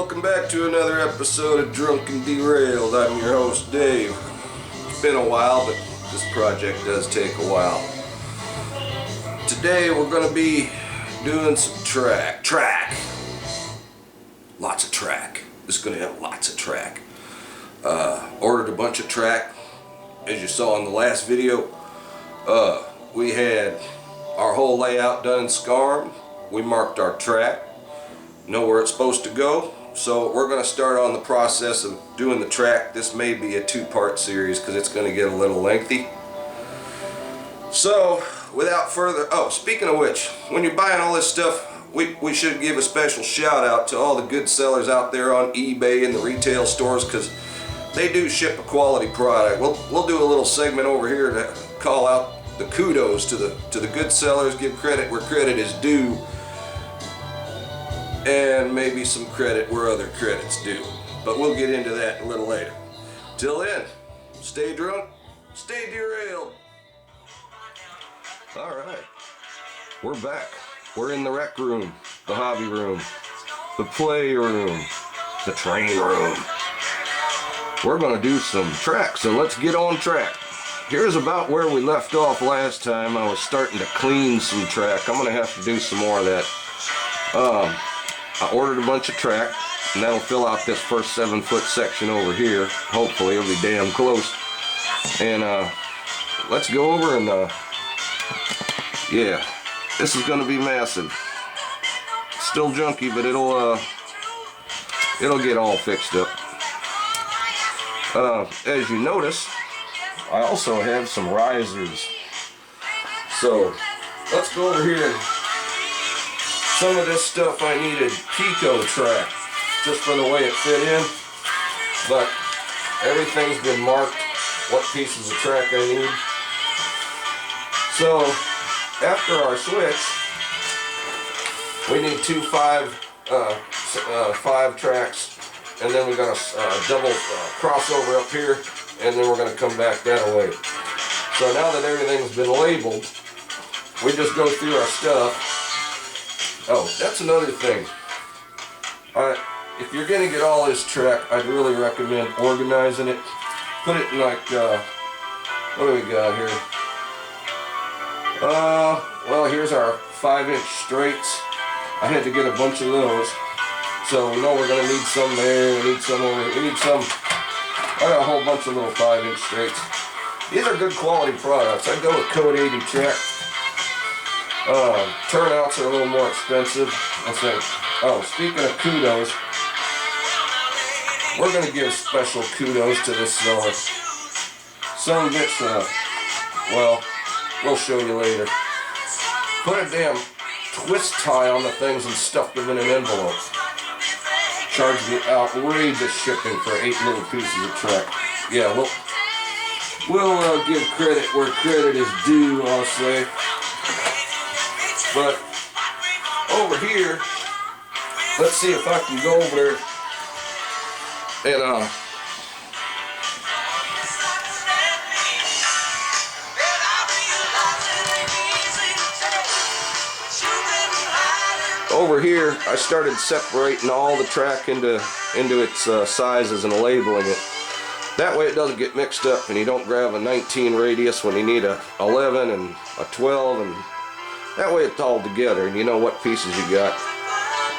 welcome back to another episode of Drunk and Derailed. I'm your host, Dave. It's been a while, but this project does take a while. Today we're going to be doing some track. Lots of track. This is going to have lots of track. Ordered a bunch of track. As you saw in the last video, we had our whole layout done in SCARM. We marked our track, know where it's supposed to go. So we're going to start on the process of doing the track. This may be a two-part series because it's going to get a little lengthy. So without further, speaking of which, when you're buying all this stuff, we should give a special shout out to all the good sellers out there on eBay and the retail stores, because they do ship a quality product. We'll do a little segment over here to call out the kudos to the good sellers, give credit where credit is due, and maybe some credit where other credit's due. But we'll get into that a little later. Till then, stay drunk, stay derailed. Alright, we're back. We're in the rec room, the hobby room, the play room, the train room. We're going to do some track, so let's get on track. Here's about where we left off last time. I was starting to clean some track. I'm going to have to do some more of that. I ordered a bunch of track, and that'll fill out this first 7-foot section over here. Hopefully it'll be damn close. And let's go over and yeah, this is going to be massive. Still junky, but it'll get all fixed up. As you notice, I also have some risers. So let's go over here. Some of this stuff I needed Pico track just for the way it fit in, but everything's been marked what pieces of track I need. So after our switch, we need 2 5 tracks, and then we got a double crossover up here, and then we're going to come back that way. So now that everything's been labeled, we just go through our stuff. Oh, that's another thing. If you're going to get all this track, I'd really recommend organizing it. Put it in like, what do we got here? Well, here's our 5-inch straights. I had to get a bunch of those. So we know we're going to need some there, we need some over here, we need some. I got a whole bunch of little 5-inch straights. These are good quality products. I go with Code 80 track. Turnouts are a little more expensive. I think. Oh, speaking of kudos, we're going to give special kudos to this seller. Some bitch, well, we'll show you later. Put a damn twist tie on the things and stuffed them in an envelope. Charged me outrageous shipping for 8 little pieces of track. Yeah, we'll give credit where credit is due, I'll say. But over here, let's see if I can go over there and over here, I started separating all the track into its sizes and labeling it. That way it doesn't get mixed up and you don't grab a 19 radius when you need a 11 and a 12, and that way it's all together and you know what pieces you got.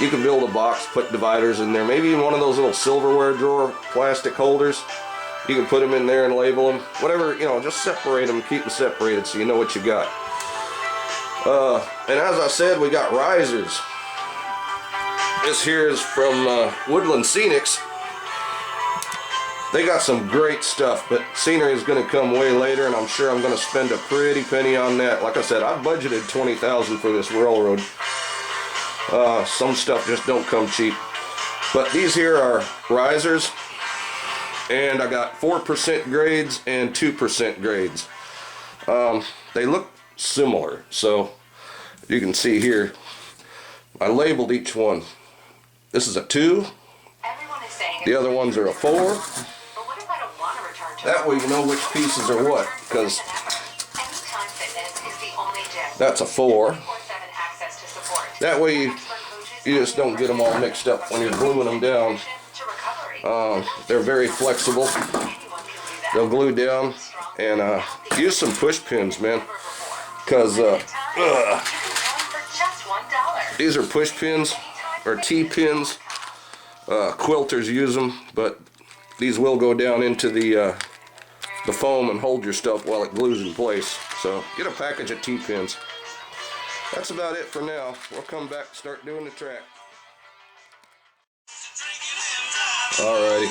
You can build a box, put dividers in there, maybe even one of those little silverware drawer plastic holders. You can put them in there and label them. Whatever, you know, just separate them, keep them separated so you know what you got. And as I said, we got risers. This here is from Woodland Scenics. They got some great stuff, but scenery is going to come way later, and I'm sure I'm going to spend a pretty penny on that. Like I said, I budgeted $20,000 for this railroad. Some stuff just don't come cheap. But these here are risers, and I got 4% grades and 2% grades. They look similar, so you can see here, I labeled each one. This is a 2. The other ones are a 4. That way you know which pieces are what, because that's a 4. That way you just don't get them all mixed up when you're gluing them down. They're very flexible. They'll glue down, and use some push pins, man, because these are push pins or T-pins. Quilters use them, but these will go down into the foam and hold your stuff while it glues in place. So get a package of T-pins. That's about it for now. We'll come back and start doing the track. Alrighty.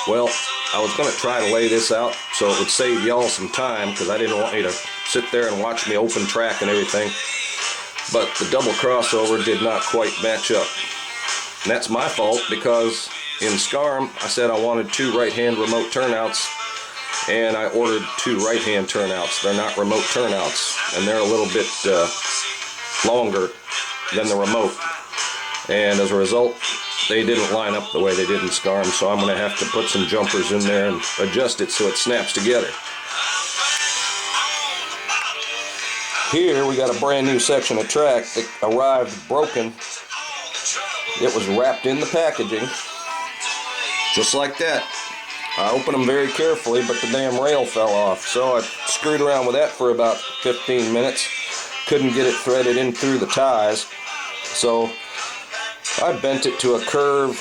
Well, I was going to try to lay this out so it would save y'all some time, because I didn't want you to sit there and watch me open track and everything. But the double crossover did not quite match up. And that's my fault, because in SCARM I said I wanted 2 right-hand remote turnouts, and I ordered 2 right-hand turnouts. They're not remote turnouts, and they're a little bit longer than the remote. And as a result, they didn't line up the way they did in SCARM, so I'm going to have to put some jumpers in there and adjust it so it snaps together. Here we got a brand new section of track that arrived broken. It was wrapped in the packaging, just like that. I opened them very carefully, but the damn rail fell off, so I screwed around with that for about 15 minutes. Couldn't get it threaded in through the ties, so I bent it to a curve,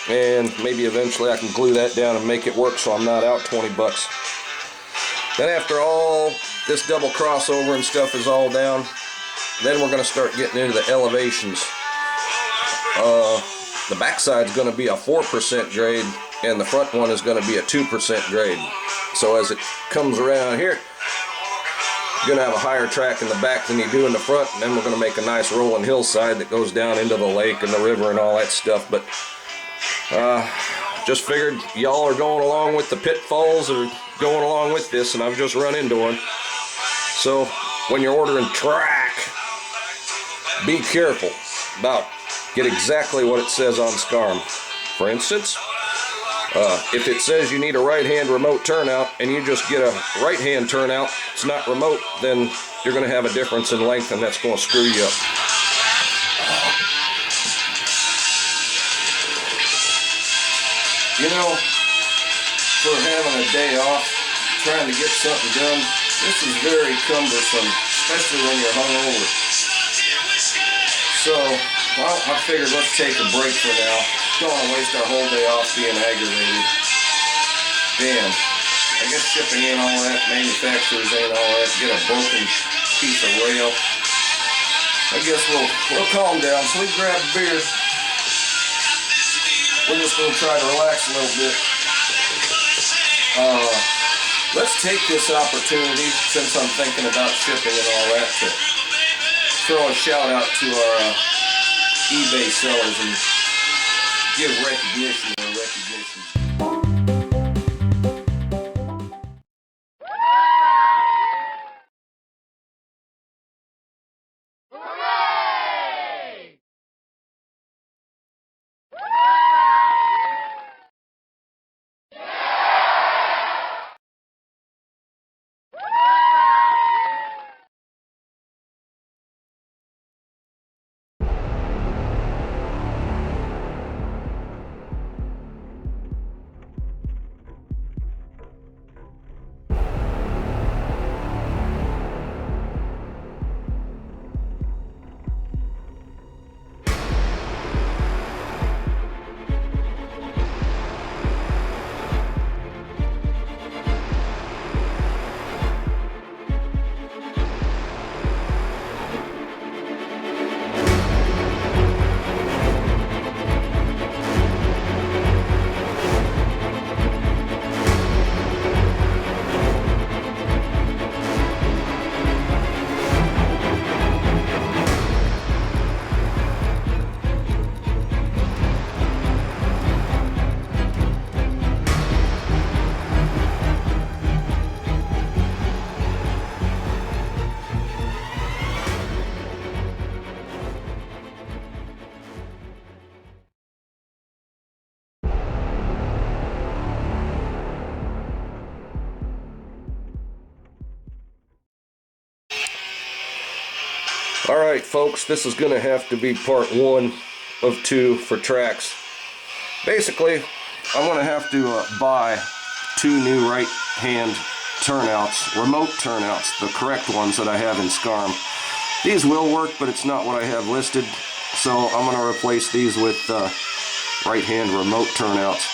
and maybe eventually I can glue that down and make it work so I'm not out 20 bucks. Then after all this double crossover and stuff is all down, then we're going to start getting into the elevations. The backside's going to be a 4% grade, and the front one is going to be a 2% grade. So as it comes around here, you're going to have a higher track in the back than you do in the front, and then we're going to make a nice rolling hillside that goes down into the lake and the river and all that stuff. But just figured y'all are going along with the pitfalls or going along with this, and I've just run into one. So when you're ordering track, be careful about get exactly what it says on SCARM. For instance, if it says you need a right-hand remote turnout and you just get a right-hand turnout, it's not remote, then you're going to have a difference in length, and that's going to screw you up. You know, for having a day off, trying to get something done, this is very cumbersome, especially when you're hungover. So, well, I figured let's take a break for now. Don't want to waste our whole day off being aggravated. Damn. I guess shipping in all that, manufacturers ain't all that. Get a broken piece of rail. I guess we'll calm down. So we grab a beer. We're just going to try to relax a little bit. Let's take this opportunity, since I'm thinking about shipping and all that, to throw a shout out to our eBay sellers and give recognition where recognition. Alright folks, this is going to have to be part 1 of 2 for tracks. Basically, I'm going to have to buy 2 new right hand turnouts, remote turnouts, the correct ones that I have in SCARM. These will work, but it's not what I have listed, so I'm going to replace these with right hand remote turnouts.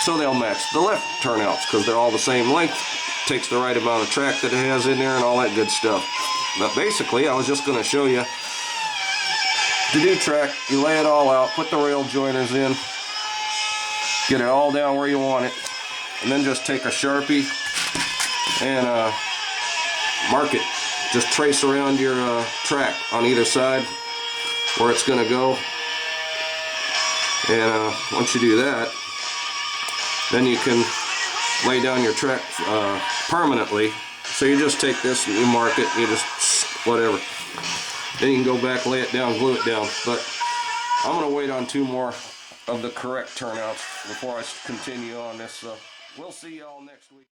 So they'll match the left turnouts, because they're all the same length, takes the right amount of track that it has in there and all that good stuff. But basically, I was just going to show you, to do track, you lay it all out, put the rail joiners in, get it all down where you want it, and then just take a Sharpie and mark it. Just trace around your track on either side where it's going to go. And once you do that, then you can lay down your track permanently. So you just take this and you mark it, you just whatever. Then you can go back, lay it down, glue it down. But I'm going to wait on 2 more of the correct turnouts before I continue on this. So we'll see y'all next week.